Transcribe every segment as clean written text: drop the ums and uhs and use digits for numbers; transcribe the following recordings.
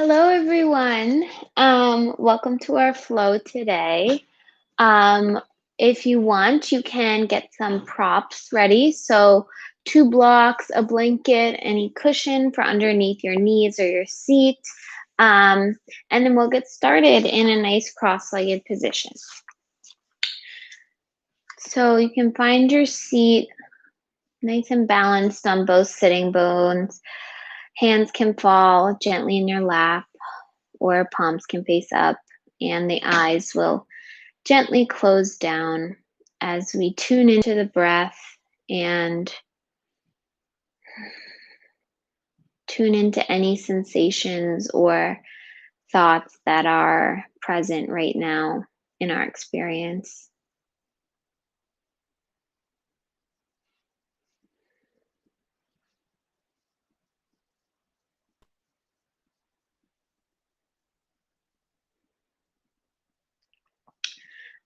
Hello, everyone. Welcome to our flow today. If you want, you can get some props ready. So, two blocks, a blanket, any cushion for underneath your knees or your seat. Um, and then we'll get started in a nice cross-legged position. So you can find your seat nice and balanced on both sitting bones. Hands can fall gently in your lap, or palms can face up, and the eyes will gently close down as we tune into the breath and tune into any sensations or thoughts that are present right now in our experience.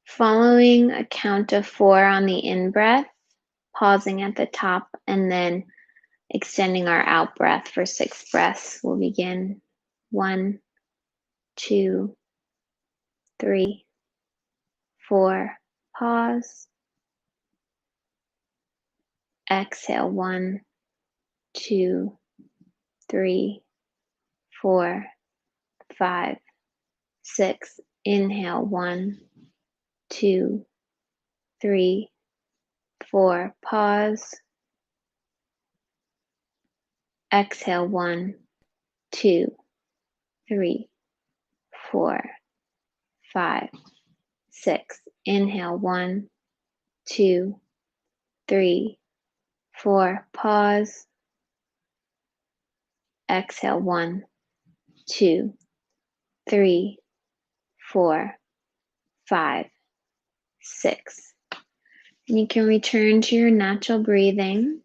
Following a count of 4 on the in-breath, pausing at the top, and then extending our out-breath for 6 breaths. We'll begin 1, 2, 3, 4. Pause. Exhale 1, 2, 3, 4, 5, 6. Inhale 1, 2, 3, 4. Pause. Exhale 1, 2, 3, 4, 5, 6. Inhale 1, 2, 3, 4. Pause. Exhale 1, 2, 3, 4, 5, 6. And you can return to your natural breathing.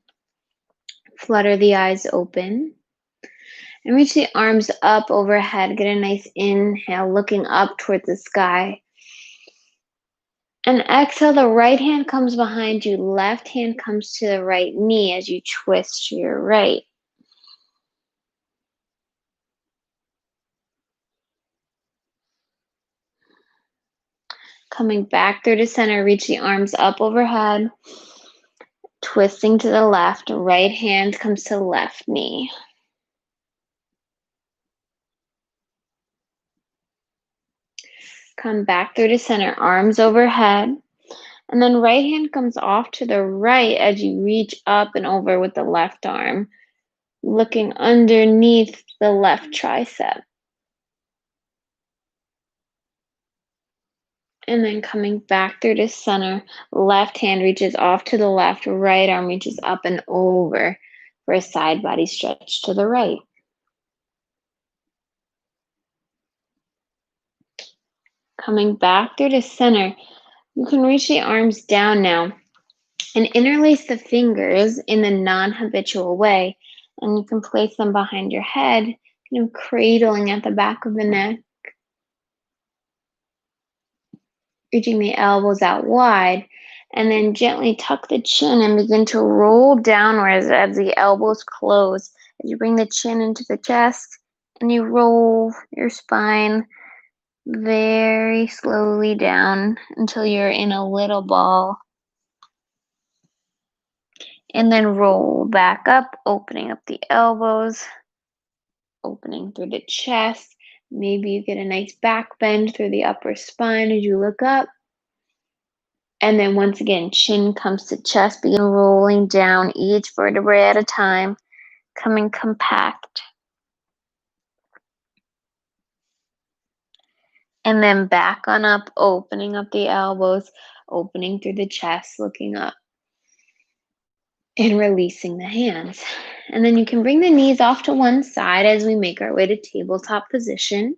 Flutter the eyes open. And reach the arms up overhead. Get a nice inhale, looking up towards the sky. And exhale, the right hand comes behind you. Left hand comes to the right knee as you twist to your right. Coming back through to center, reach the arms up overhead. Twisting to the left, right hand comes to left knee. Come back through to center, arms overhead. And then right hand comes off to the right as you reach up and over with the left arm, looking underneath the left tricep. And then coming back through to center, left hand reaches off to the left, right arm reaches up and over for a side body stretch to the right. Coming back through to center, you can reach the arms down now and interlace the fingers in the non-habitual way. And you can place them behind your head, kind of cradling at the back of the neck. Reaching the elbows out wide, and then gently tuck the chin and begin to roll downwards as the elbows close. As you bring the chin into the chest and you roll your spine very slowly down until you're in a little ball. And then roll back up, opening up the elbows, opening through the chest. Maybe you get a nice back bend through the upper spine as you look up. And then once again, chin comes to chest, begin rolling down each vertebrae at a time, coming compact. And then back on up, opening up the elbows, opening through the chest, looking up. And releasing the hands. And then you can bring the knees off to one side as we make our way to tabletop position.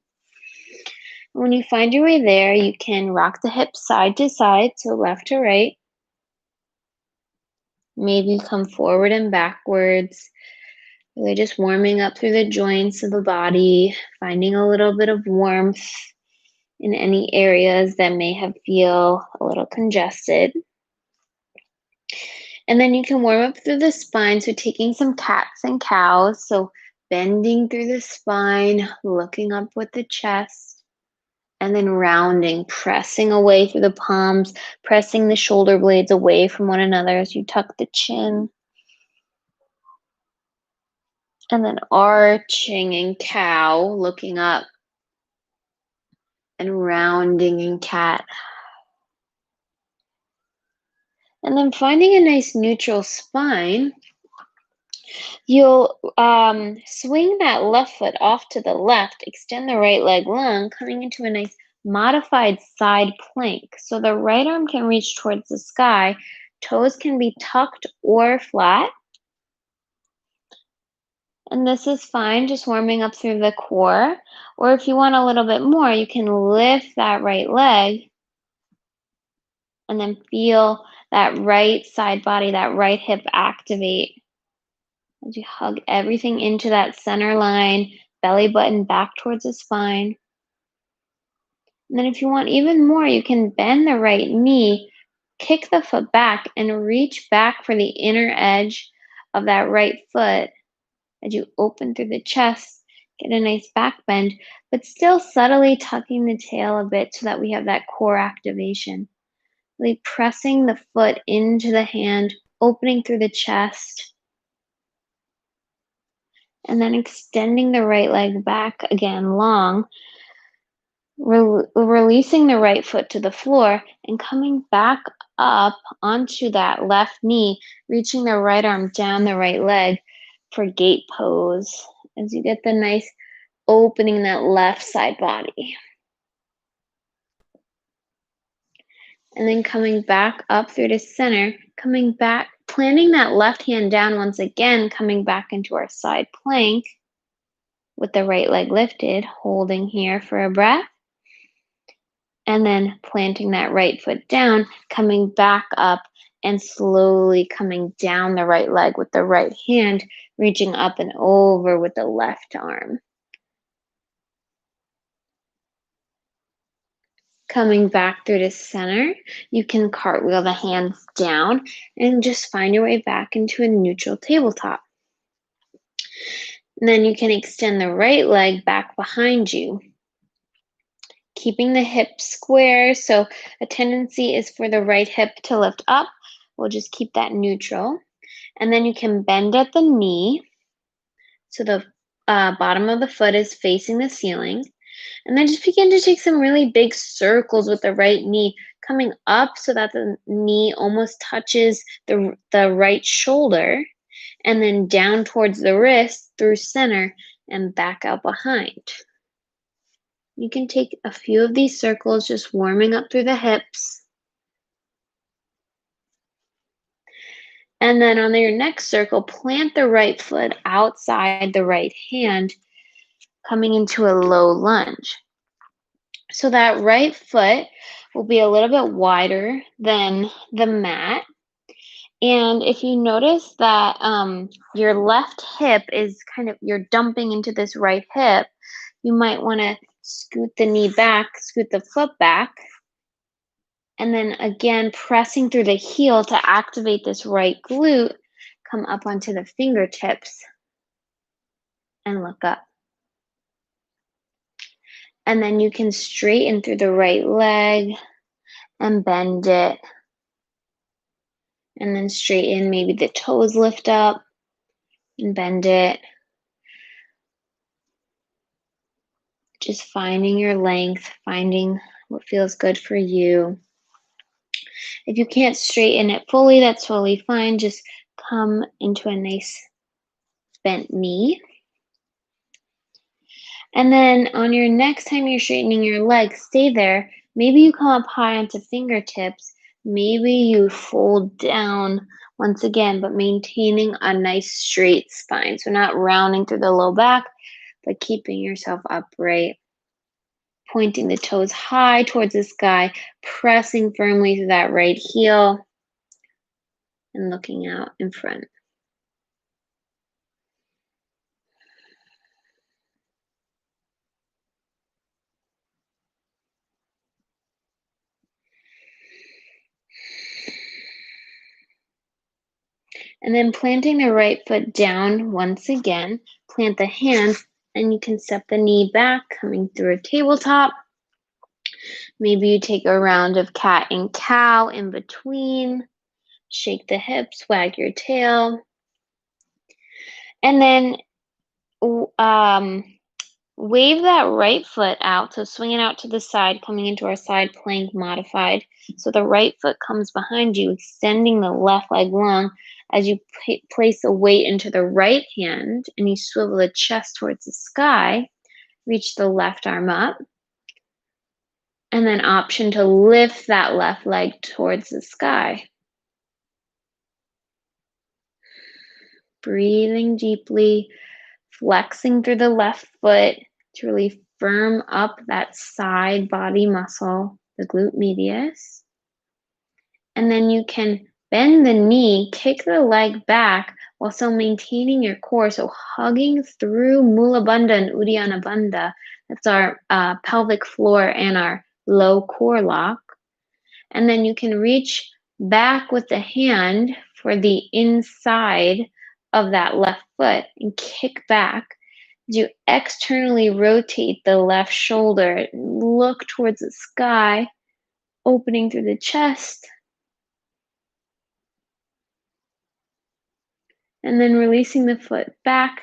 When you find your way there, you can rock the hips side to side, so left to right. Maybe come forward and backwards, really just warming up through the joints of the body, finding a little bit of warmth in any areas that may have feel a little congested. And then you can warm up through the spine, so taking some cats and cows. So bending through the spine, looking up with the chest, and then rounding, pressing away through the palms, pressing the shoulder blades away from one another as you tuck the chin. And then arching in cow, looking up, and rounding in cat. And then finding a nice neutral spine, you'll swing that left foot off to the left, extend the right leg long, coming into a nice modified side plank. So the right arm can reach towards the sky, toes can be tucked or flat. And this is fine, just warming up through the core. Or if you want a little bit more, you can lift that right leg and then feel that right side body, that right hip activate as you hug everything into that center line, belly button back towards the spine. And then if you want even more, you can bend the right knee, kick the foot back, and reach back for the inner edge of that right foot as you open through the chest, get a nice back bend, but still subtly tucking the tail a bit so that we have that core activation. Really pressing the foot into the hand, opening through the chest, and then extending the right leg back again long, releasing the right foot to the floor and coming back up onto that left knee, reaching the right arm down the right leg for gate pose as you get the nice opening that left side body. And then coming back up through the center, coming back, planting that left hand down once again, coming back into our side plank with the right leg lifted, holding here for a breath. And then planting that right foot down, coming back up and slowly coming down the right leg with the right hand, reaching up and over with the left arm. Coming back through the center, you can cartwheel the hands down and just find your way back into a neutral tabletop. And then you can extend the right leg back behind you, keeping the hips square. So a tendency is for the right hip to lift up. We'll just keep that neutral. And then you can bend at the knee. So the bottom of the foot is facing the ceiling. And then just begin to take some really big circles with the right knee, coming up so that the knee almost touches the right shoulder, and then down towards the wrist through center and back out behind. You can take a few of these circles, just warming up through the hips. And then on your next circle, plant the right foot outside the right hand, coming into a low lunge. So that right foot will be a little bit wider than the mat. And if you notice that your left hip is you're dumping into this right hip, you might want to scoot the knee back, scoot the foot back, and then again, pressing through the heel to activate this right glute, come up onto the fingertips and look up. And then you can straighten through the right leg and bend it. And then straighten, maybe the toes lift up and bend it. Just finding your length, finding what feels good for you. If you can't straighten it fully, that's totally fine. Just come into a nice bent knee. And then on your next time you're straightening your legs, stay there. Maybe you come up high onto fingertips. Maybe you fold down once again, but maintaining a nice straight spine. So not rounding through the low back, but keeping yourself upright. Pointing the toes high towards the sky, pressing firmly through that right heel, and looking out in front. And then planting the right foot down once again, plant the hands, and you can step the knee back, coming through a tabletop. Maybe you take a round of cat and cow in between. Shake the hips, wag your tail. And then wave that right foot out. So swing it out to the side, coming into our side plank modified. So the right foot comes behind you, extending the left leg long as you place the weight into the right hand and you swivel the chest towards the sky. Reach the left arm up. And then option to lift that left leg towards the sky. Breathing deeply, flexing through the left foot to really firm up that side body muscle, the glute medius. And then you can bend the knee, kick the leg back while still maintaining your core. So hugging through Mula Bandha and Uddiyana Bandha. That's our pelvic floor and our low core lock. And then you can reach back with the hand for the inside of that left foot and kick back. As you externally rotate the left shoulder, look towards the sky, opening through the chest. And then releasing the foot back,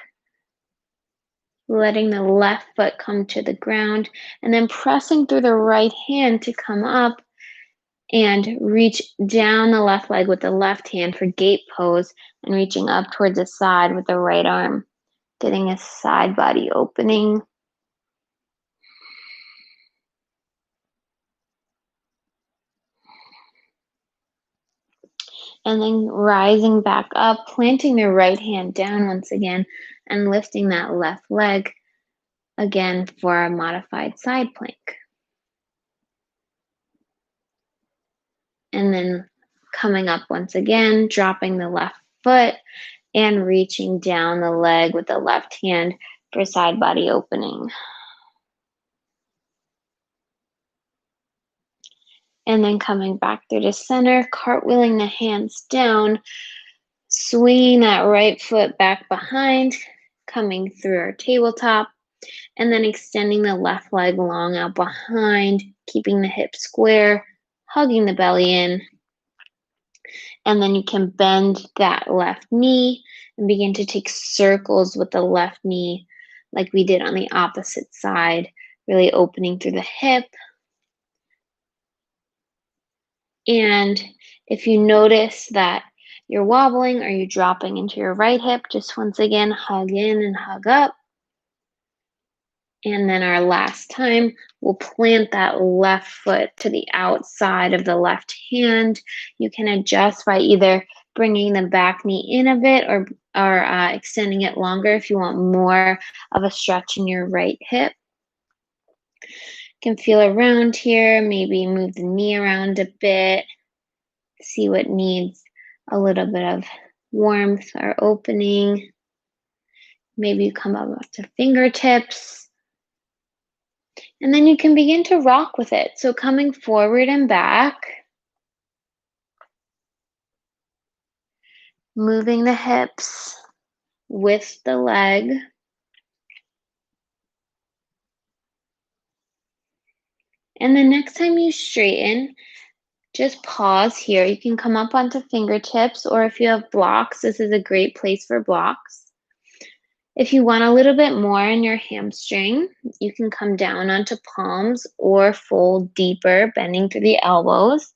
letting the left foot come to the ground, and then pressing through the right hand to come up and reach down the left leg with the left hand for gate pose and reaching up towards the side with the right arm, getting a side body opening. And then rising back up, planting the right hand down once again and lifting that left leg again for a modified side plank. And then coming up once again, dropping the left foot and reaching down the leg with the left hand for side body opening. And then coming back through to center, cartwheeling the hands down, swinging that right foot back behind, coming through our tabletop, and then extending the left leg long out behind, keeping the hips square, hugging the belly in. And then you can bend that left knee and begin to take circles with the left knee like we did on the opposite side, really opening through the hip. And if you notice that you're wobbling or you're dropping into your right hip, just once again, hug in and hug up. And then our last time, we'll plant that left foot to the outside of the left hand. You can adjust by either bringing the back knee in a bit or extending it longer if you want more of a stretch in your right hip. You can feel around here, maybe move the knee around a bit, see what needs a little bit of warmth or opening. Maybe you come up to fingertips. And then you can begin to rock with it. So coming forward and back, moving the hips with the leg. And the next time you straighten, just pause here. You can come up onto fingertips, or if you have blocks, this is a great place for blocks. If you want a little bit more in your hamstring, you can come down onto palms or fold deeper, bending through the elbows.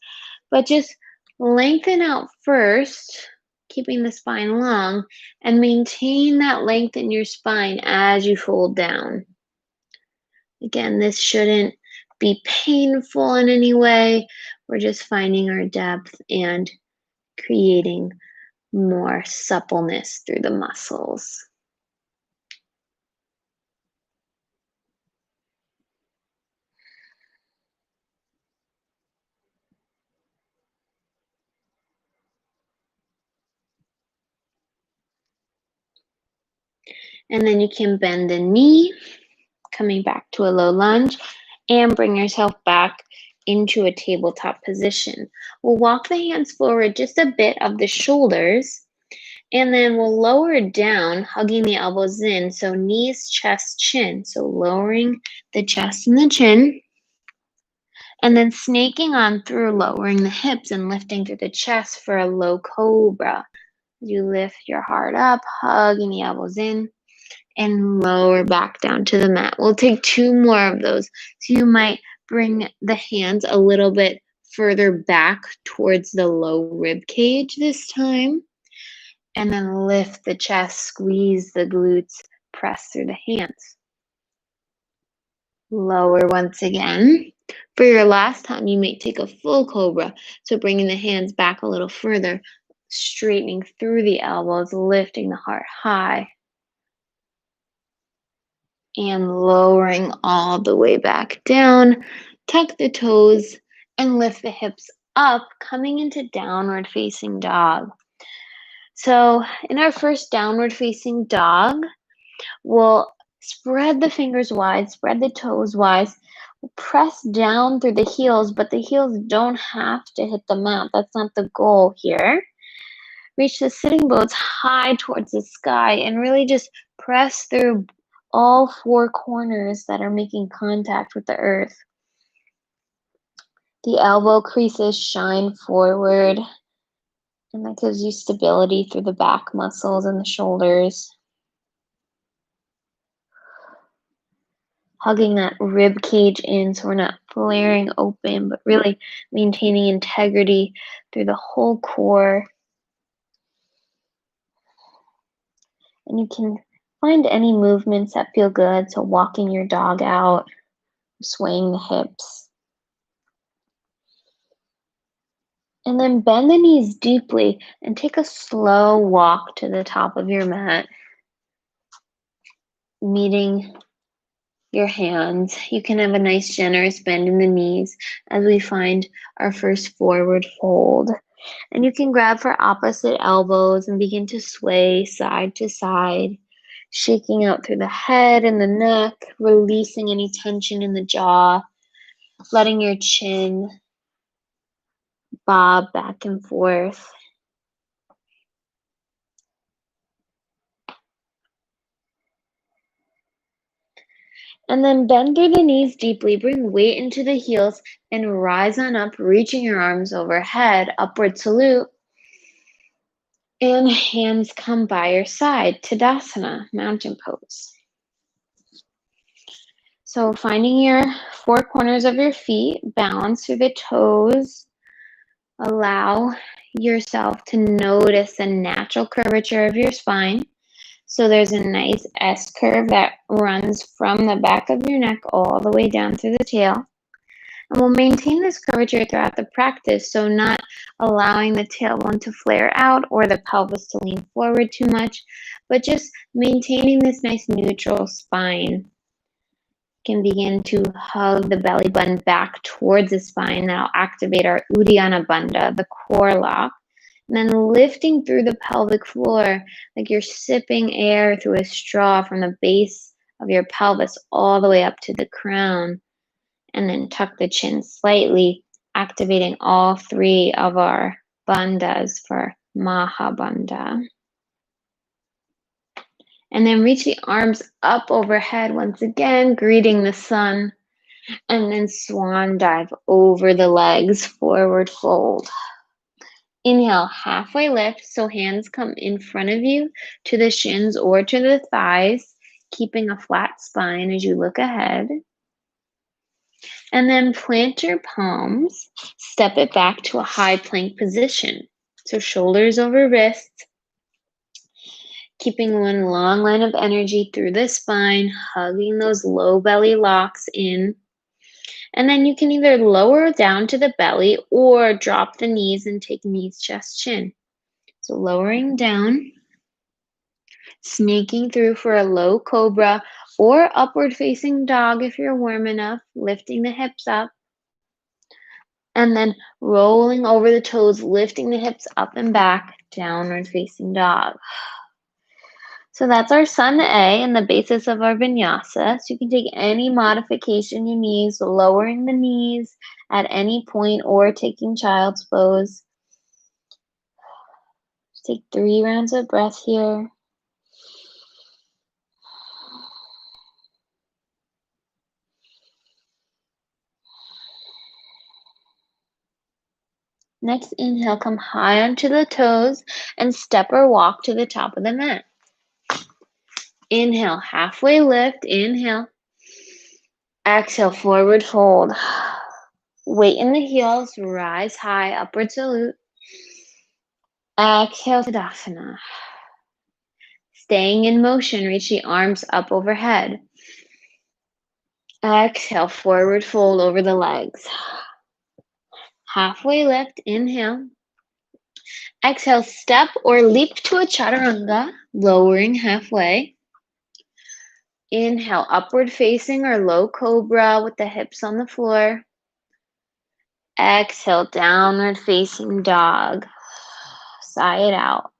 But just lengthen out first, keeping the spine long, and maintain that length in your spine as you fold down. Again, this shouldn't be painful in any way. We're just finding our depth and creating more suppleness through the muscles. And then you can bend the knee, coming back to a low lunge, and bring yourself back into a tabletop position. We'll walk the hands forward just a bit of the shoulders, And then we'll lower down, hugging the elbows in. So knees, chest, chin. So lowering the chest and the chin. And then snaking on through, lowering the hips and lifting through the chest for a low cobra. You lift your heart up, hugging the elbows in, and lower back down to the mat. We'll take 2 more of those. So you might bring the hands a little bit further back towards the low rib cage this time. And then lift the chest, squeeze the glutes, press through the hands. Lower once again. For your last time, you may take a full cobra. So bringing the hands back a little further, straightening through the elbows, lifting the heart high. And lowering all the way back down. Tuck the toes and lift the hips up, coming into downward facing dog. So in our first downward facing dog, we'll spread the fingers wide, spread the toes wide, press down through the heels, but the heels don't have to hit the mat. That's not the goal here. Reach the sitting bones high towards the sky and really just press through all 4 corners that are making contact with the earth. The elbow creases shine forward, and that gives you stability through the back muscles and the shoulders. Hugging that rib cage in so we're not flaring open, but really maintaining integrity through the whole core. And you can find any movements that feel good, so walking your dog out, swaying the hips. And then bend the knees deeply and take a slow walk to the top of your mat, meeting your hands. You can have a nice generous bend in the knees as we find our first forward fold. And you can grab for opposite elbows and begin to sway side to side, shaking out through the head and the neck, releasing any tension in the jaw, letting your chin bob back and forth. And then bend through the knees deeply, bring weight into the heels, and rise on up, reaching your arms overhead, upward salute. And hands come by your side, Tadasana, mountain pose. So finding your 4 corners of your feet, balance through the toes. Allow yourself to notice the natural curvature of your spine. So there's a nice S curve that runs from the back of your neck all the way down through the tail. And we'll maintain this curvature throughout the practice, so not allowing the tailbone to flare out or the pelvis to lean forward too much, but just maintaining this nice neutral spine. You can begin to hug the belly button back towards the spine. That'll activate our Uddiyana Bandha, the core lock. And then lifting through the pelvic floor like you're sipping air through a straw from the base of your pelvis all the way up to the crown. And then tuck the chin slightly, activating all 3 of our bandhas for Mahabandha. And then reach the arms up overhead once again, greeting the sun. And then swan dive over the legs, forward fold. Inhale, halfway lift, so hands come in front of you to the shins or to the thighs, keeping a flat spine as you look ahead. And then plant your palms, step it back to a high plank position. So shoulders over wrists, keeping one long line of energy through the spine, hugging those low belly locks in. And then you can either lower down to the belly or drop the knees and take knees, chest, chin. So lowering down, snaking through for a low cobra or upward facing dog if you're warm enough, lifting the hips up. And then rolling over the toes, lifting the hips up and back, downward facing dog. So that's our Sun A and the basis of our Vinyasa. So you can take any modification you need, so lowering the knees at any point or taking child's pose. Take 3 rounds of breath here. Next inhale, come high onto the toes and step or walk to the top of the mat. Inhale, halfway lift, inhale. Exhale, forward fold. Weight in the heels, rise high, upward salute. Exhale, Tadasana. Staying in motion, reach the arms up overhead. Exhale, forward fold over the legs. Halfway lift, inhale. Exhale, step or leap to a chaturanga, lowering halfway. Inhale, upward facing or low cobra with the hips on the floor. Exhale, downward facing dog. Sigh it out.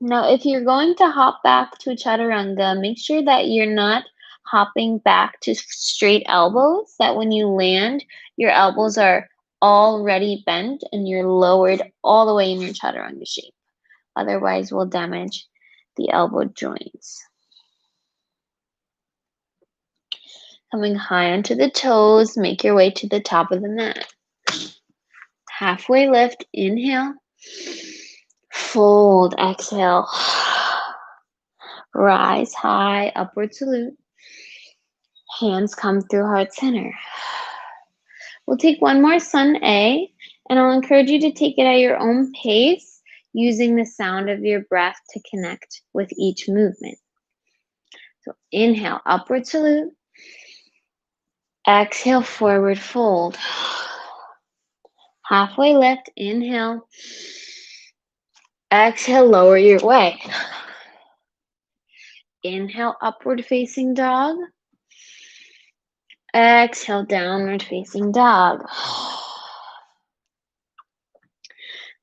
Now, if you're going to hop back to chaturanga, make sure that you're not hopping back to straight elbows, that when you land, your elbows are already bent and you're lowered all the way in your chaturanga shape. Otherwise, we'll damage the elbow joints. Coming high onto the toes, make your way to the top of the mat. Halfway lift, inhale. Fold, exhale. Rise high, upward salute. Hands come through heart center. We'll take one more Sun A, and I'll encourage you to take it at your own pace, using the sound of your breath to connect with each movement. So inhale, upward salute. Exhale, forward fold. Halfway lift, inhale. Exhale, lower your way. Inhale, upward facing dog. Exhale, downward facing dog.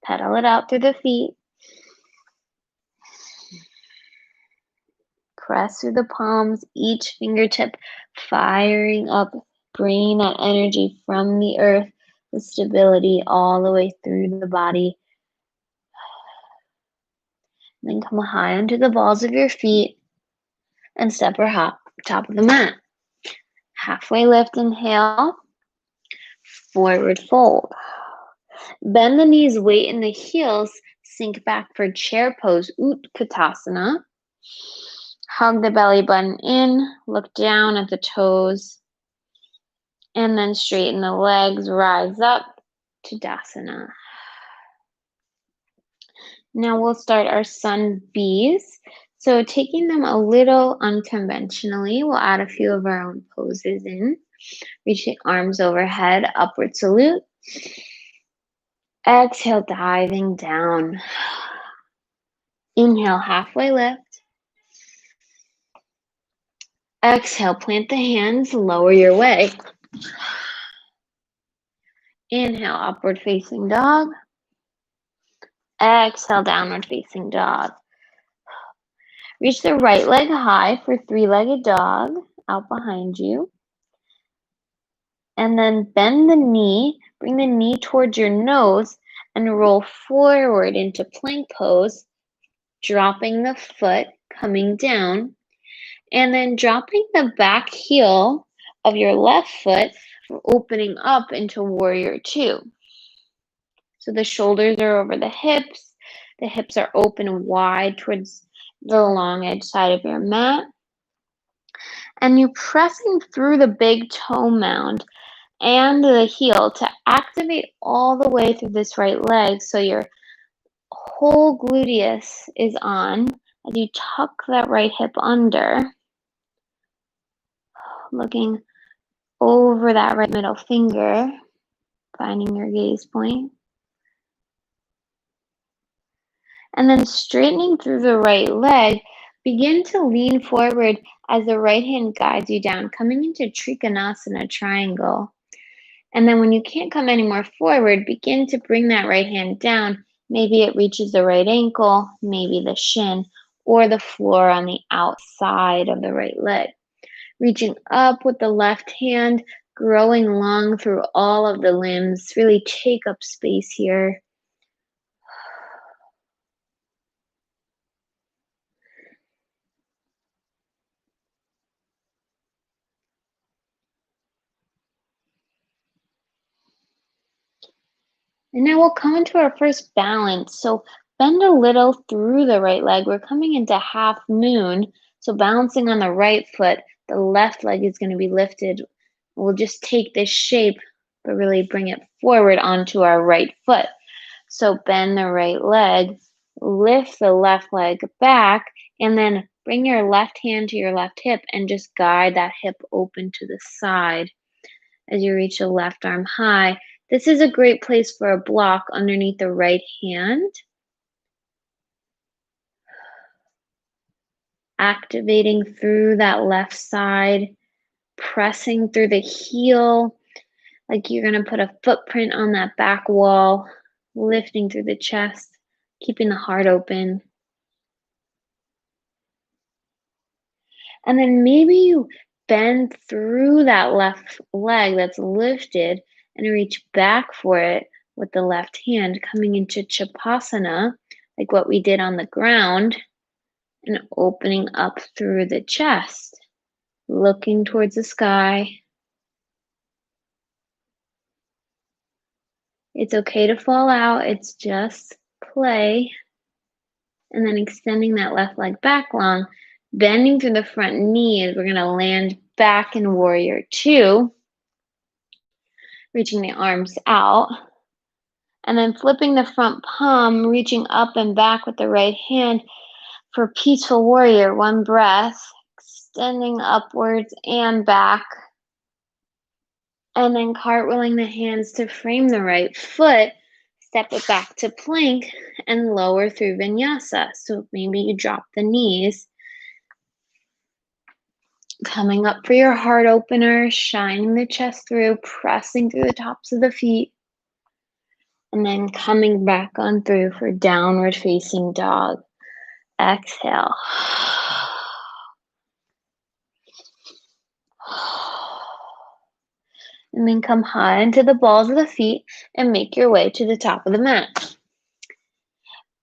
Pedal it out through the feet. Press through the palms, each fingertip firing up, bringing that energy from the earth, the stability all the way through the body. Then come high onto the balls of your feet and step or hop top of the mat. Halfway lift, inhale. Forward fold. Bend the knees, weight in the heels, sink back for chair pose, Utkatasana. Hug the belly button in, look down at the toes, and then straighten the legs, rise up to Tadasana. Now we'll start our Sun Bs. So taking them a little unconventionally, we'll add a few of our own poses in. Reaching arms overhead, upward salute. Exhale, diving down. Inhale, halfway lift. Exhale, plant the hands, lower your way. Inhale, upward facing dog. Exhale, downward facing dog. Reach the right leg high for three-legged dog out behind you. And then bend the knee, bring the knee towards your nose and roll forward into plank pose, dropping the foot, coming down, and then dropping the back heel of your left foot, opening up into warrior two. So the shoulders are over the hips are open wide towards the long edge side of your mat. And you're pressing through the big toe mound and the heel to activate all the way through this right leg so your whole gluteus is on as you tuck that right hip under, looking over that right middle finger, finding your gaze point. And then straightening through the right leg, begin to lean forward as the right hand guides you down, coming into Trikonasana triangle. And then when you can't come any more forward, begin to bring that right hand down. Maybe it reaches the right ankle, maybe the shin, or the floor on the outside of the right leg. Reaching up with the left hand, growing long through all of the limbs. Really take up space here. And now we'll come into our first balance. So bend a little through the right leg. We're coming into half moon. So balancing on the right foot, the left leg is going to be lifted. We'll just take this shape, but really bring it forward onto our right foot. So bend the right leg, lift the left leg back, and then bring your left hand to your left hip and just guide that hip open to the side as you reach the left arm high. This is a great place for a block underneath the right hand. Activating through that left side, pressing through the heel, like you're going to put a footprint on that back wall, lifting through the chest, keeping the heart open. And then maybe you bend through that left leg that's lifted and reach back for it with the left hand, coming into Chapasana, like what we did on the ground, and opening up through the chest, looking towards the sky. It's okay to fall out, it's just play. And then extending that left leg back long, bending through the front knee as we're going to land back in Warrior Two, reaching the arms out. And then flipping the front palm, reaching up and back with the right hand for Peaceful Warrior. One breath, extending upwards and back. And then cartwheeling the hands to frame the right foot, step it back to plank and lower through Vinyasa. So maybe you drop the knees. Coming up for your heart opener, shining the chest through, pressing through the tops of the feet. And then coming back on through for downward facing dog. Exhale. And then come high into the balls of the feet and make your way to the top of the mat.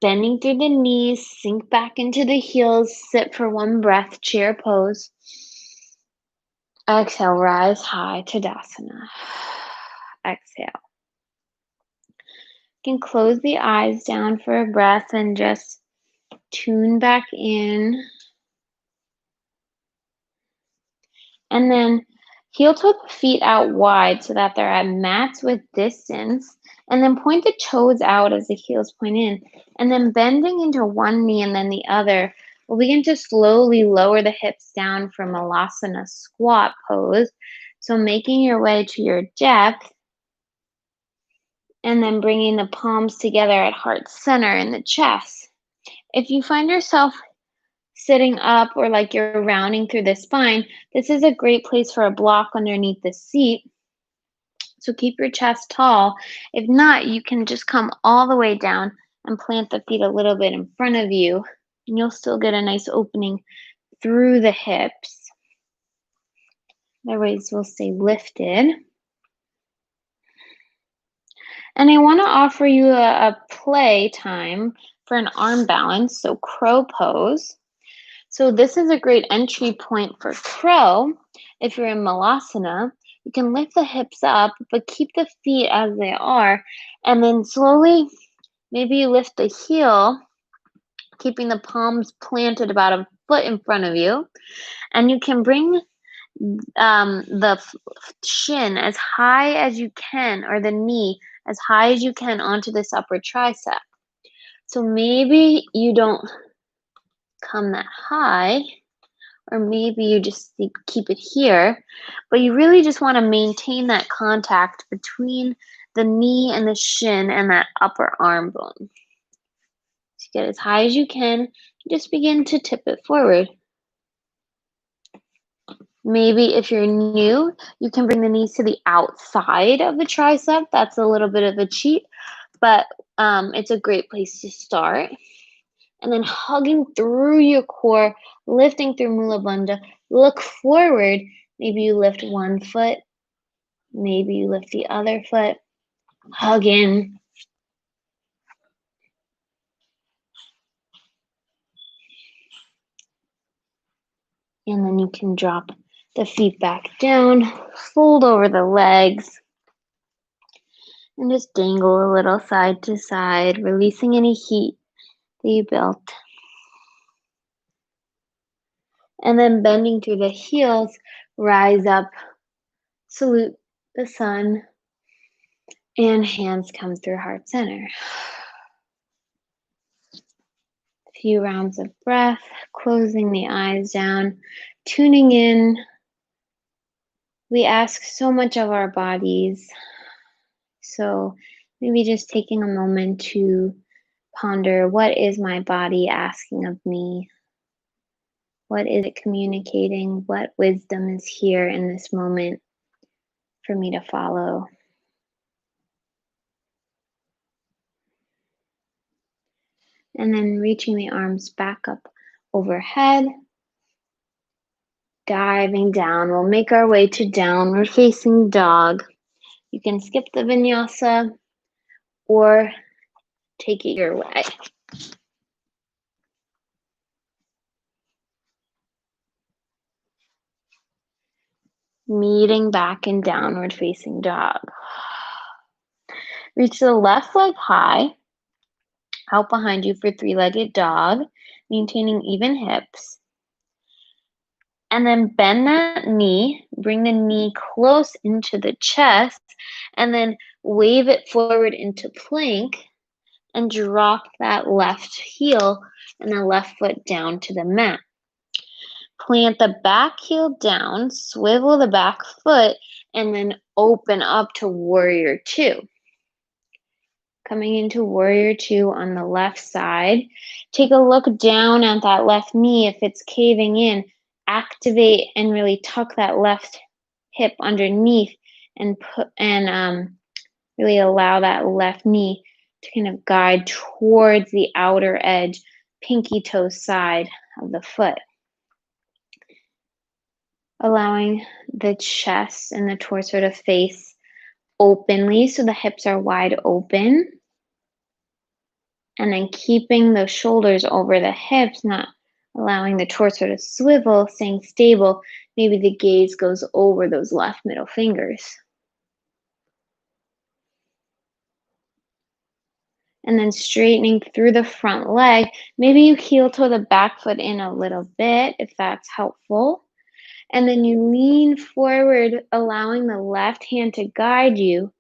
Bending through the knees, sink back into the heels, sit for one breath, chair pose. Exhale, rise high, Tadasana. Exhale. You can close the eyes down for a breath and just tune back in. And then heel toe the feet out wide so that they're at mats with distance. And then point the toes out as the heels point in. And then bending into one knee and then the other, we'll begin to slowly lower the hips down from Malasana squat pose. So making your way to your depth. And then bringing the palms together at heart center in the chest. If you find yourself sitting up or like you're rounding through the spine, this is a great place for a block underneath the seat. So keep your chest tall. If not, you can just come all the way down and plant the feet a little bit in front of you, and you'll still get a nice opening through the hips. Otherwise, we'll stay lifted. And I want to offer you a play time for an arm balance, so crow pose. So this is a great entry point for crow. If you're in Malasana, you can lift the hips up, but keep the feet as they are. And then slowly, maybe you lift the heel, keeping the palms planted about a foot in front of you. And you can bring the shin as high as you can, or the knee as high as you can onto this upper tricep. So maybe you don't come that high, or maybe you just keep it here, but you really just want to maintain that contact between the knee and the shin and that upper arm bone. So get as high as you can, just begin to tip it forward. Maybe if you're new, you can bring the knees to the outside of the tricep. That's a little bit of a cheat, but it's a great place to start. And then hugging through your core, lifting through Mula Bandha. Look forward. Maybe you lift one foot. Maybe you lift the other foot. Hug in. And then you can drop the feet back down, fold over the legs. And just dangle a little side to side, releasing any heat that you built. And then bending through the heels, rise up, salute the sun, and hands come through heart center. A few rounds of breath, closing the eyes down, tuning in. We ask so much of our bodies, so maybe just taking a moment to ponder, what is my body asking of me? What is it communicating? What wisdom is here in this moment for me to follow? And then reaching the arms back up overhead, diving down. We'll make our way to downward facing dog. You can skip the vinyasa or take it your way. Meeting back in downward facing dog. Reach the left leg high, out behind you for three-legged dog, maintaining even hips. And then bend that knee, bring the knee close into the chest, and then wave it forward into plank and drop that left heel and the left foot down to the mat. Plant the back heel down, swivel the back foot, and then open up to warrior two. Coming into warrior two on the left side. Take a look down at that left knee. If it's caving in, activate and really tuck that left hip underneath and really allow that left knee to kind of guide towards the outer edge, pinky toe side of the foot. Allowing the chest and the torso to face openly so the hips are wide open. And then keeping the shoulders over the hips, not allowing the torso to swivel, staying stable. Maybe the gaze goes over those left middle fingers. And then straightening through the front leg. Maybe you heel toe the back foot in a little bit if that's helpful. And then you lean forward, allowing the left hand to guide you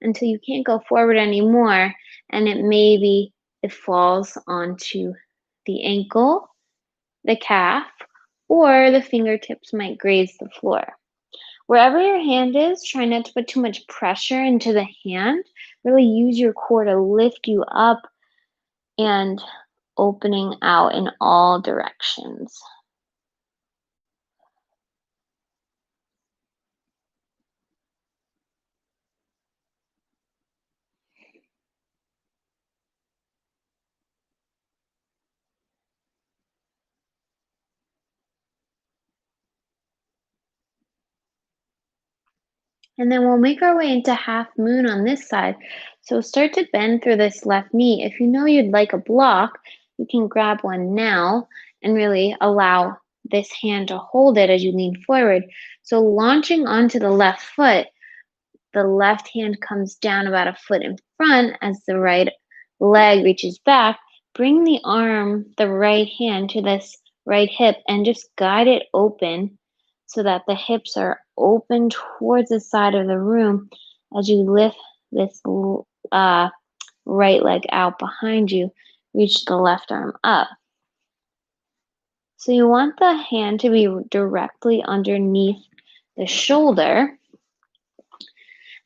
until you can't go forward anymore. And it falls onto the ankle, the calf, or the fingertips might graze the floor. Wherever your hand is, try not to put too much pressure into the hand. Really use your core to lift you up and opening out in all directions. And then we'll make our way into half moon on this side. So start to bend through this left knee. If you know you'd like a block, you can grab one now and really allow this hand to hold it as you lean forward. So launching onto the left foot, the left hand comes down about a foot in front as the right leg reaches back. Bring the arm, the right hand to this right hip and just guide it open so that the hips are open towards the side of the room as you lift this right leg out behind you. Reach the left arm up. So you want the hand to be directly underneath the shoulder.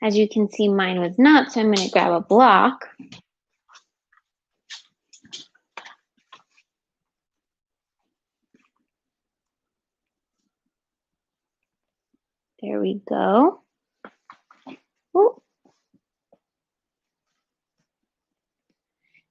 As you can see, mine was not, so I'm going to grab a block. There we go. Ooh.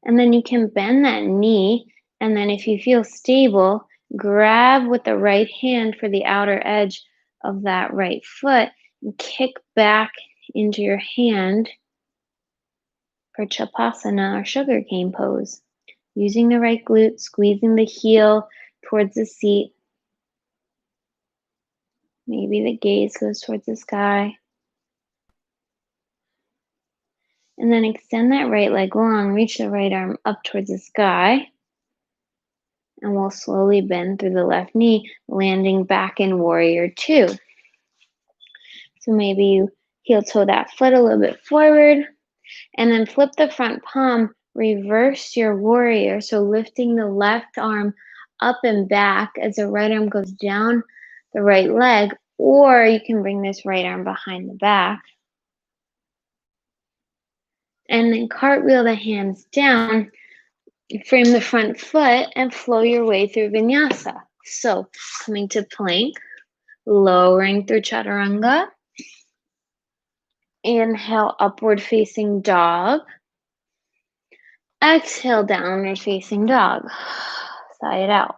And then you can bend that knee, and then if you feel stable, grab with the right hand for the outer edge of that right foot and kick back into your hand for Chapasana or sugar cane pose. Using the right glute, squeezing the heel towards the seat. Maybe the gaze goes towards the sky. And then extend that right leg long, reach the right arm up towards the sky. And we'll slowly bend through the left knee, landing back in warrior two. So maybe you heel toe that foot a little bit forward, and then flip the front palm, reverse your warrior. So lifting the left arm up and back as the right arm goes down the right leg, or you can bring this right arm behind the back. And then cartwheel the hands down, frame the front foot, and flow your way through Vinyasa. So coming to plank, lowering through Chaturanga. Inhale, upward facing dog. Exhale, downward facing dog. Sigh it out.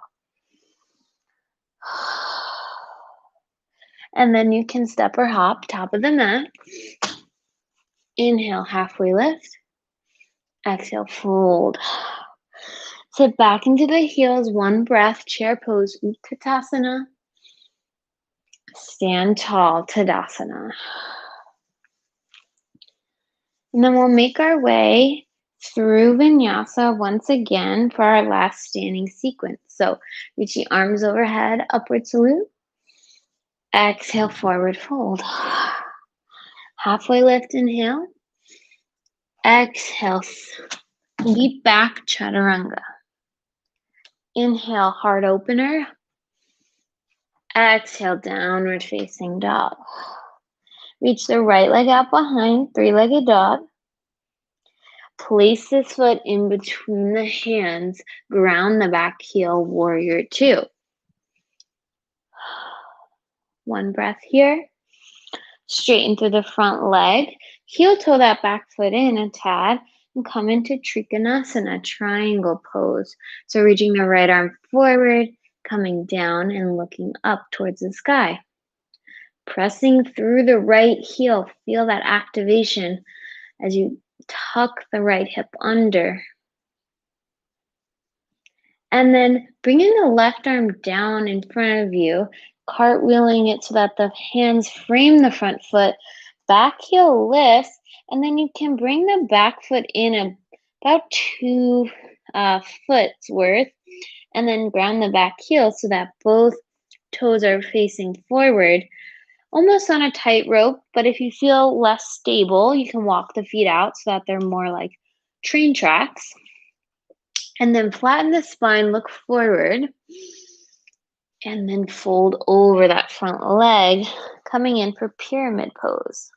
And then you can step or hop, top of the mat. Inhale, halfway lift. Exhale, fold. Sit back into the heels, one breath, chair pose, Utkatasana. Stand tall, Tadasana. And then we'll make our way through Vinyasa once again for our last standing sequence. So reach the arms overhead, upward salute. Exhale, forward fold. Halfway lift, inhale. Exhale, leap back, Chaturanga. Inhale, heart opener. Exhale, downward facing dog. Reach the right leg out behind, three-legged dog. Place this foot in between the hands, ground the back heel, warrior two. One breath here. Straighten through the front leg. Heel toe that back foot in a tad and come into Trikonasana, triangle pose. So reaching the right arm forward, coming down and looking up towards the sky. Pressing through the right heel. Feel that activation as you tuck the right hip under. And then bringing the left arm down in front of you, cartwheeling it so that the hands frame the front foot, back heel lifts, and then you can bring the back foot in about 2 foot's worth, and then ground the back heel so that both toes are facing forward, almost on a tightrope. But if you feel less stable, you can walk the feet out so that they're more like train tracks. And then flatten the spine, look forward, and then fold over that front leg, coming in for pyramid pose.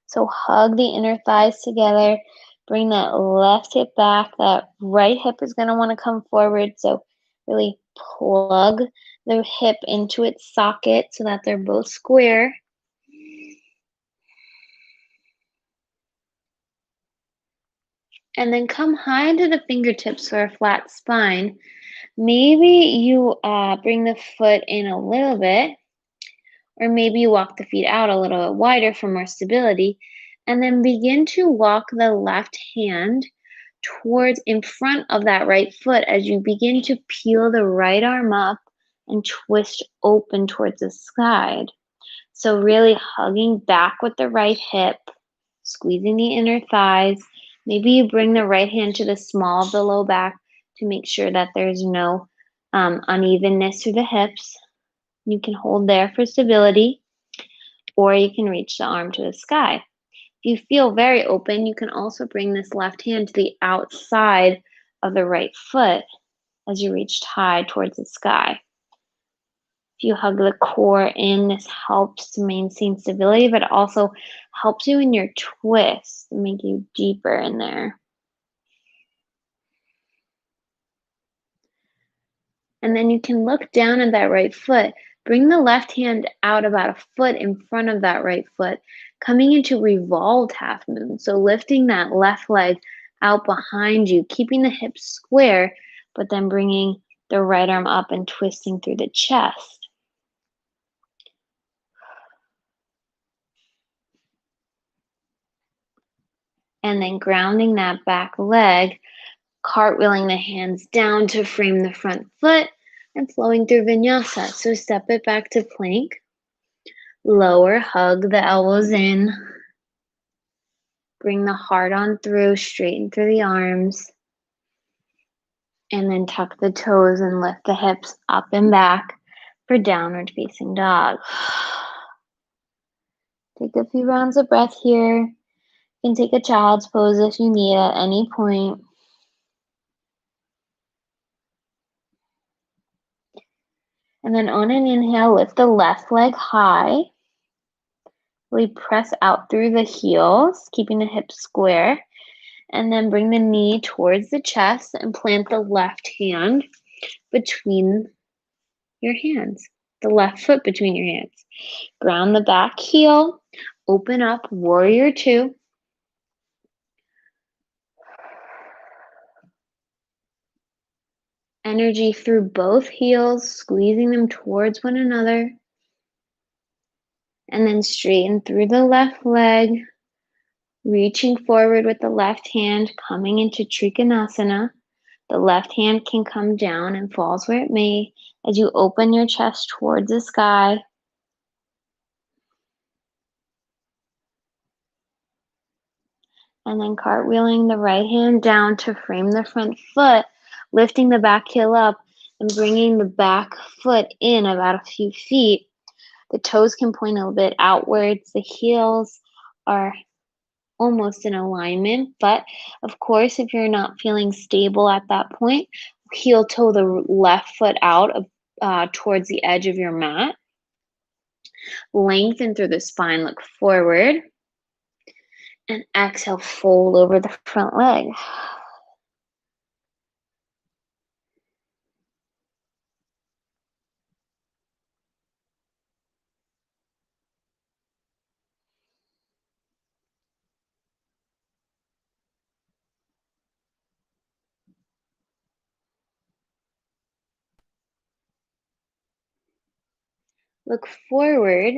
So hug the inner thighs together, bring that left hip back, that right hip is going to want to come forward, so really plug the hip into its socket so that they're both square. And then come high into the fingertips for a flat spine. Maybe you bring the foot in a little bit, or maybe you walk the feet out a little bit wider for more stability, and then begin to walk the left hand towards in front of that right foot as you begin to peel the right arm up and twist open towards the side. So really hugging back with the right hip, squeezing the inner thighs. Maybe you bring the right hand to the small of the low back to make sure that there's no unevenness through the hips. You can hold there for stability, or you can reach the arm to the sky. If you feel very open, you can also bring this left hand to the outside of the right foot as you reach high towards the sky. If you hug the core in, this helps to maintain stability, but also helps you in your twist, make you deeper in there. And then you can look down at that right foot. Bring the left hand out about a foot in front of that right foot, coming into revolved half moon. So lifting that left leg out behind you, keeping the hips square, but then bringing the right arm up and twisting through the chest. And then grounding that back leg, cartwheeling the hands down to frame the front foot, and flowing through Vinyasa. So step it back to plank. Lower, hug the elbows in. Bring the heart on through, straighten through the arms. And then tuck the toes and lift the hips up and back for downward facing dog. Take a few rounds of breath here. You can take a child's pose if you need at any point. And then on an inhale, lift the left leg high. Really press out through the heels, keeping the hips square. And then bring the knee towards the chest and plant the left hand between your hands, the left foot between your hands. Ground the back heel, open up, warrior two. Energy through both heels, squeezing them towards one another. And then straighten through the left leg, reaching forward with the left hand, coming into Trikonasana. The left hand can come down and falls where it may as you open your chest towards the sky. And then cartwheeling the right hand down to frame the front foot, lifting the back heel up and bringing the back foot in about a few feet. The toes can point a little bit outwards. The heels are almost in alignment, but of course, if you're not feeling stable at that point, heel toe the left foot out towards the edge of your mat. Lengthen through the spine, look forward. And exhale, fold over the front leg. Look forward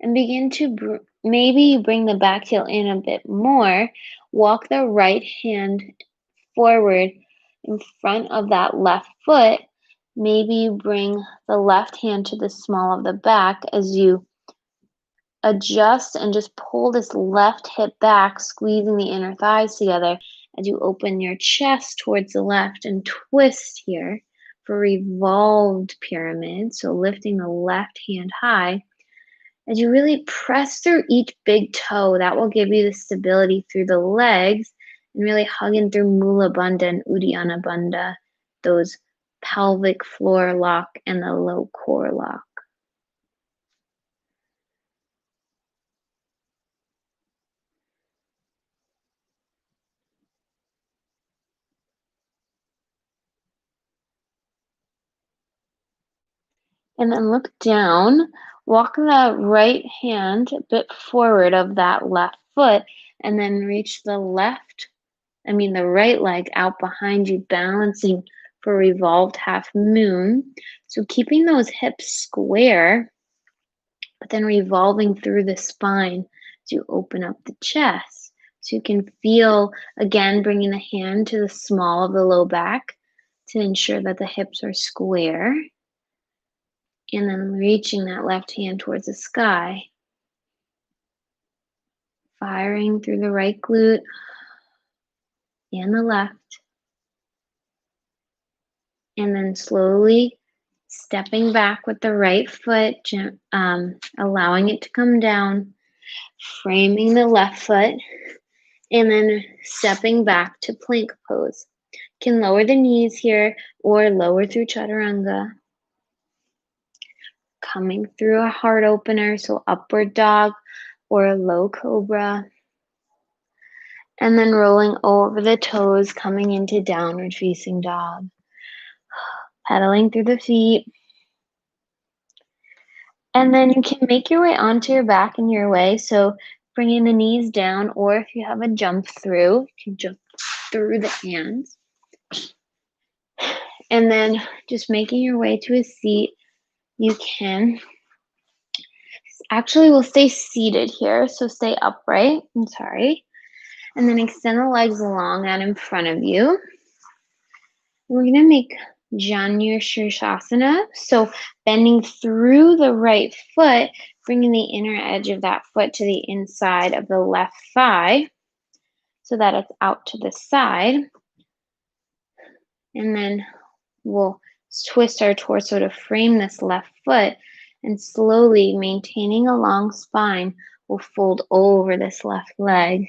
and begin to maybe bring the back heel in a bit more. Walk the right hand forward in front of that left foot. Maybe bring the left hand to the small of the back as you adjust and just pull this left hip back, squeezing the inner thighs together as you open your chest towards the left and twist here for revolved pyramid. So lifting the left hand high as you really press through each big toe. That will give you the stability through the legs and really hugging through Mula Bandha and Uddiyana Bandha, those pelvic floor lock and the low core lock. And then look down, walk the right hand a bit forward of that left foot, and then reach the right leg out behind you, balancing for revolved half moon. So keeping those hips square, but then revolving through the spine as you open up the chest. So you can feel, again, bringing the hand to the small of the low back to ensure that the hips are square. And then reaching that left hand towards the sky. Firing through the right glute and the left. And then slowly stepping back with the right foot, allowing it to come down. Framing the left foot. And then stepping back to plank pose. Can lower the knees here or lower through chaturanga. Coming through a heart opener, so upward dog or a low cobra. And then rolling over the toes, coming into downward facing dog. Pedaling through the feet. And then you can make your way onto your back in your way. So bringing the knees down, or if you have a jump through, you can jump through the hands. And then just making your way to a seat. You can actually, we'll stay seated here, so stay upright. I'm sorry. And then extend the legs long out in front of you. We're going to make Janu Shirshasana. So bending through the right foot, bringing the inner edge of that foot to the inside of the left thigh. so that it's out to the side. And then we'll twist our torso to frame this left foot, and slowly, maintaining a long spine, we'll fold over this left leg.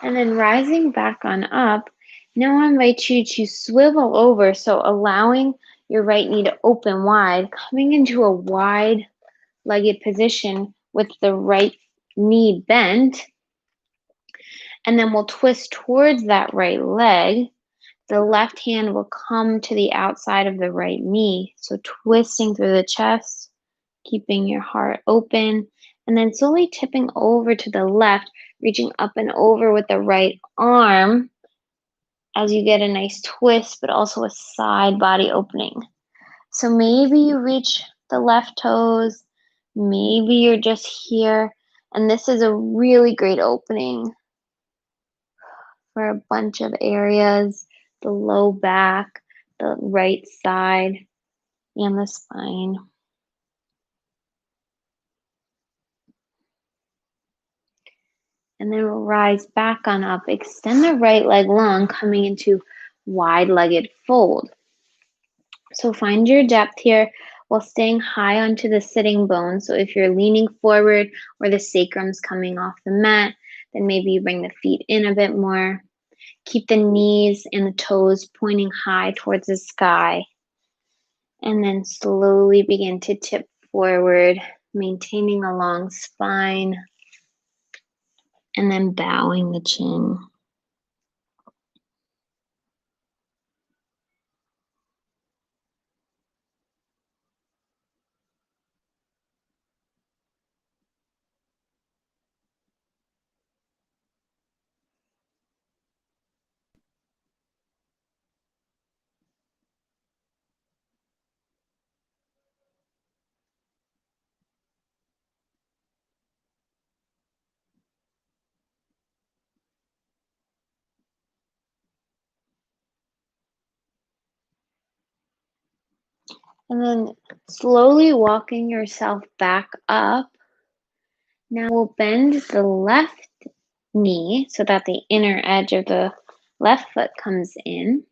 And then rising back on up, now I invite you to swivel over, so allowing your right knee to open wide, coming into a wide-legged position with the right knee bent, and then we'll twist towards that right leg. The left hand will come to the outside of the right knee, so twisting through the chest, keeping your heart open, and then slowly tipping over to the left, reaching up and over with the right arm as you get a nice twist, but also a side body opening. So maybe you reach the left toes, maybe you're just here, and this is a really great opening for a bunch of areas, the low back, the right side, and the spine. And then we'll rise back on up. Extend the right leg long, coming into wide-legged fold. So find your depth here while staying high onto the sitting bone. So if you're leaning forward or the sacrum's coming off the mat, then maybe you bring the feet in a bit more. Keep the knees and the toes pointing high towards the sky. And then slowly begin to tip forward, maintaining a long spine, and then bowing the chin. And then slowly walking yourself back up. Now we'll bend the left knee so that the inner edge of the left foot comes in.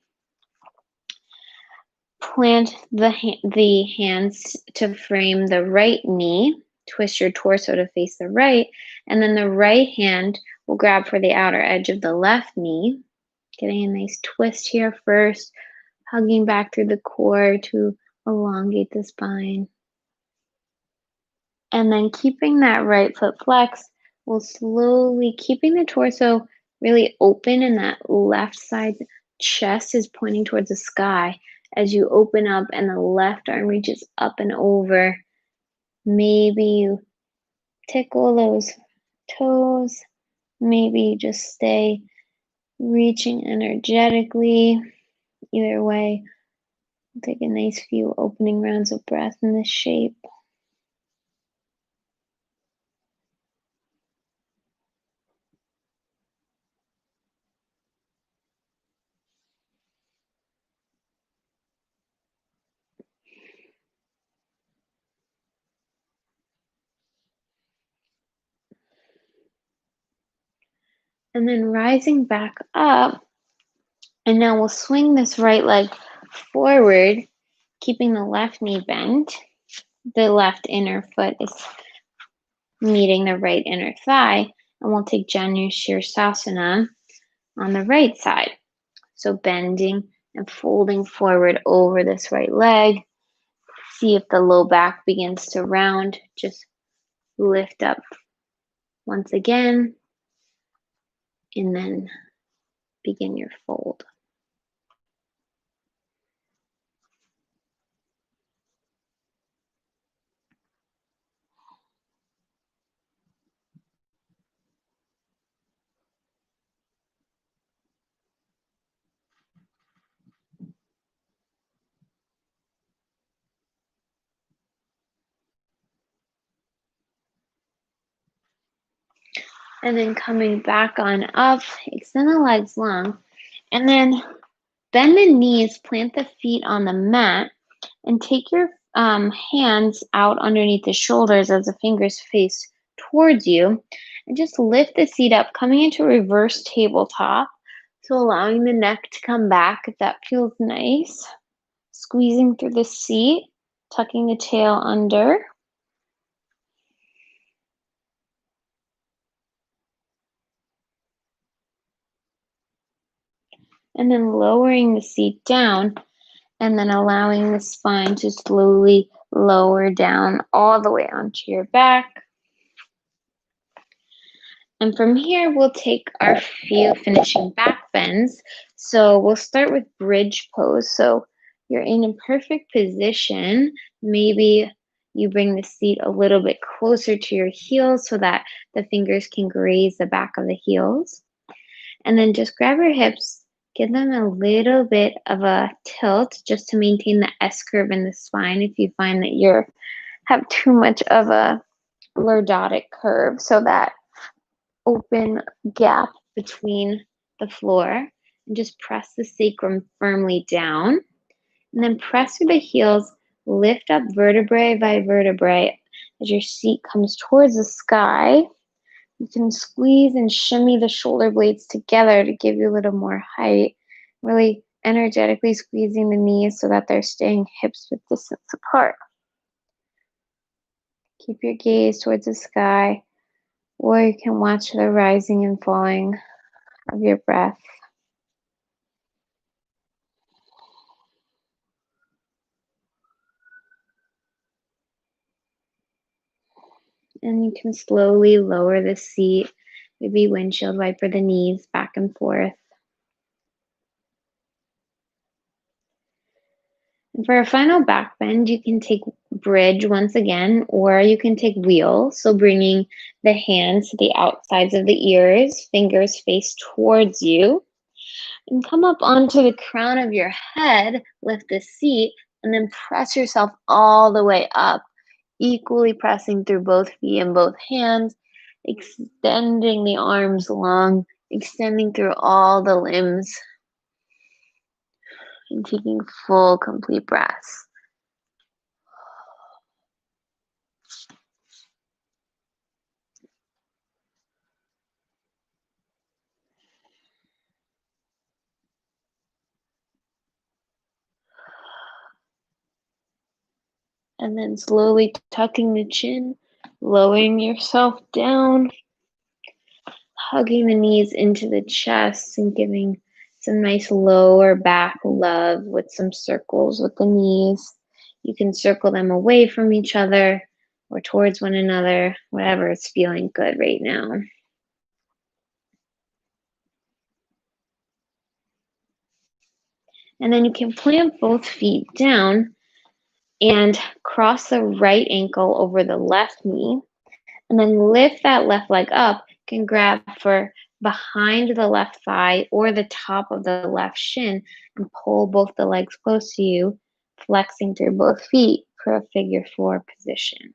Plant the hands to frame the right knee. Twist your torso to face the right. And then the right hand will grab for the outer edge of the left knee. Getting a nice twist here first, hugging back through the core to elongate the spine. And then keeping that right foot flexed, we'll slowly, keeping the torso really open and that left side chest is pointing towards the sky. As you open up and the left arm reaches up and over, maybe you tickle those toes. Maybe you just stay reaching energetically. Either way, take a nice few opening rounds of breath in this shape. And then rising back up, and now we'll swing this right leg forward, keeping the left knee bent. The left inner foot is meeting the right inner thigh, and we'll take Janu Shirsasana on the right side. So bending and folding forward over this right leg. See if the low back begins to round. Just lift up once again, and then begin your fold. And then coming back on up, extend the legs long. And then bend the knees, plant the feet on the mat, and take your hands out underneath the shoulders as the fingers face towards you. And just lift the seat up, coming into reverse tabletop. So allowing the neck to come back if that feels nice. Squeezing through the seat, tucking the tail under. And then lowering the seat down, and then allowing the spine to slowly lower down all the way onto your back. And from here, we'll take our few finishing back bends. So we'll start with bridge pose. So you're in a perfect position. Maybe you bring the seat a little bit closer to your heels so that the fingers can graze the back of the heels. And then just grab your hips, give them a little bit of a tilt just to maintain the S curve in the spine if you find that you have too much of a lordotic curve, so that open gap between the floor, and just press the sacrum firmly down. And then press through the heels, lift up vertebrae by vertebrae as your seat comes towards the sky. You can squeeze and shimmy the shoulder blades together to give you a little more height, really energetically squeezing the knees so that they're staying hips width distance apart. Keep your gaze towards the sky, or you can watch the rising and falling of your breath. And you can slowly lower the seat, maybe windshield wiper the knees back and forth. And for a final back bend, you can take bridge once again, or you can take wheel. So bringing the hands to the outsides of the ears, fingers face towards you, and come up onto the crown of your head, lift the seat, and then press yourself all the way up, equally pressing through both feet and both hands, extending the arms long, extending through all the limbs, and taking full, complete breaths. And then slowly tucking the chin, lowering yourself down, hugging the knees into the chest and giving some nice lower back love with some circles with the knees. You can circle them away from each other or towards one another, whatever is feeling good right now. And then you can plant both feet down and cross the right ankle over the left knee. And then lift that left leg up. You can grab for behind the left thigh or the top of the left shin and pull both the legs close to you, flexing through both feet for a figure four position.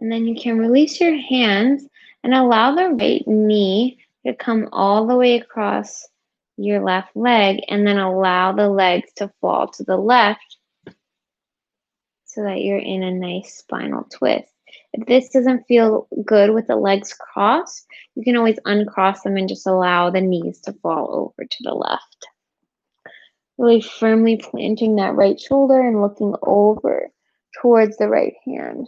And then you can release your hands and allow the right knee to come all the way across your left leg, and then allow the legs to fall to the left so that you're in a nice spinal twist. If this doesn't feel good with the legs crossed, you can always uncross them and just allow the knees to fall over to the left. Really firmly planting that right shoulder and looking over towards the right hand.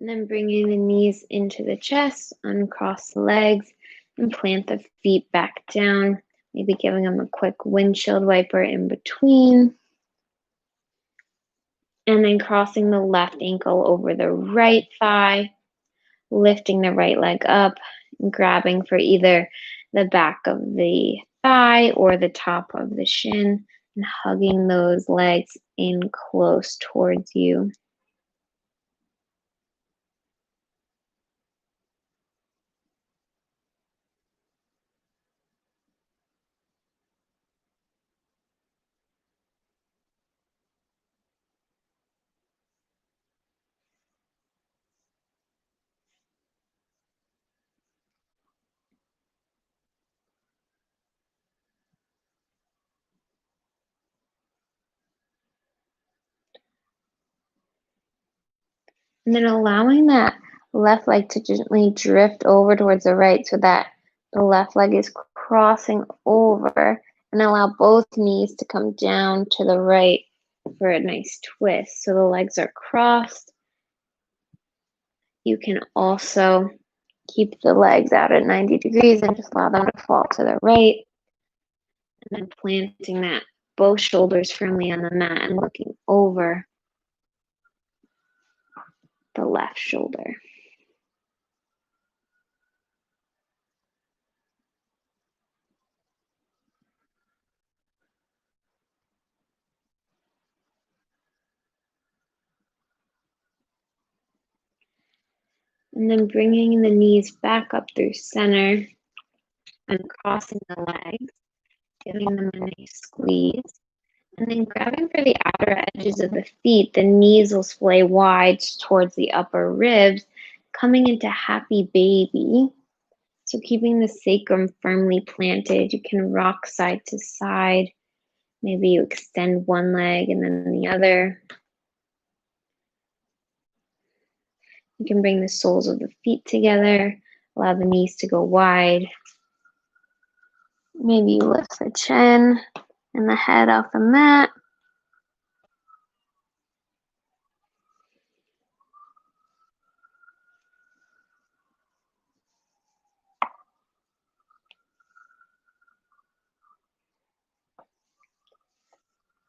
And then bringing the knees into the chest, uncross the legs, and plant the feet back down. Maybe giving them a quick windshield wiper in between. And then crossing the left ankle over the right thigh, lifting the right leg up, and grabbing for either the back of the thigh or the top of the shin, and hugging those legs in close towards you. And then allowing that left leg to gently drift over towards the right so that the left leg is crossing over, and allow both knees to come down to the right for a nice twist. So the legs are crossed. You can also keep the legs out at 90 degrees and just allow them to fall to the right. And then planting that both shoulders firmly on the mat and looking over the left shoulder. And then bringing the knees back up through center and crossing the legs, giving them a nice squeeze. And then grabbing for the outer edges of the feet, the knees will splay wide towards the upper ribs, coming into happy baby. So keeping the sacrum firmly planted, you can rock side to side. Maybe you extend one leg and then the other. You can bring the soles of the feet together, allow the knees to go wide. Maybe you lift the chin and the head off the mat.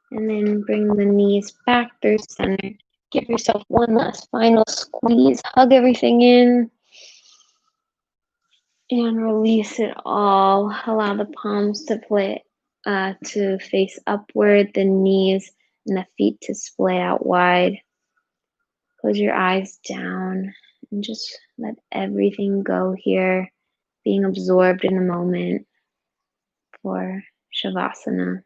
And then bring the knees back through center. Give yourself one last final squeeze. Hug everything in. And release it all. Allow the palms to face upward, the knees and the feet to splay out wide. Close your eyes down and just let everything go here, being absorbed in a moment for Shavasana.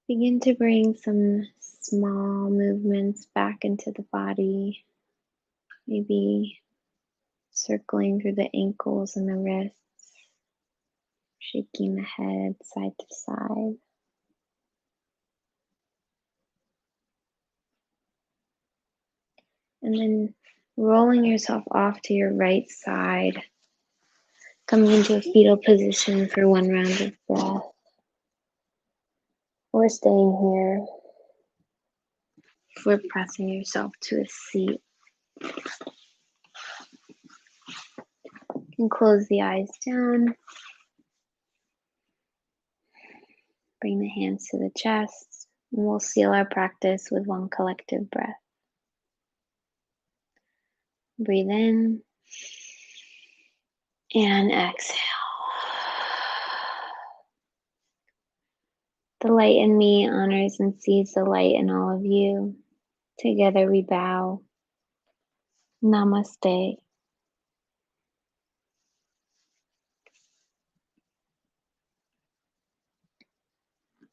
Begin to bring some small movements back into the body. Maybe circling through the ankles and the wrists, shaking the head side to side. And then rolling yourself off to your right side, coming into a fetal position for one round of breath. Or staying here for pressing yourself to a seat. You can close the eyes down. Bring the hands to the chest. And we'll seal our practice with one collective breath. Breathe in and exhale. The light in me honors and sees the light in all of you. Together we bow. Namaste.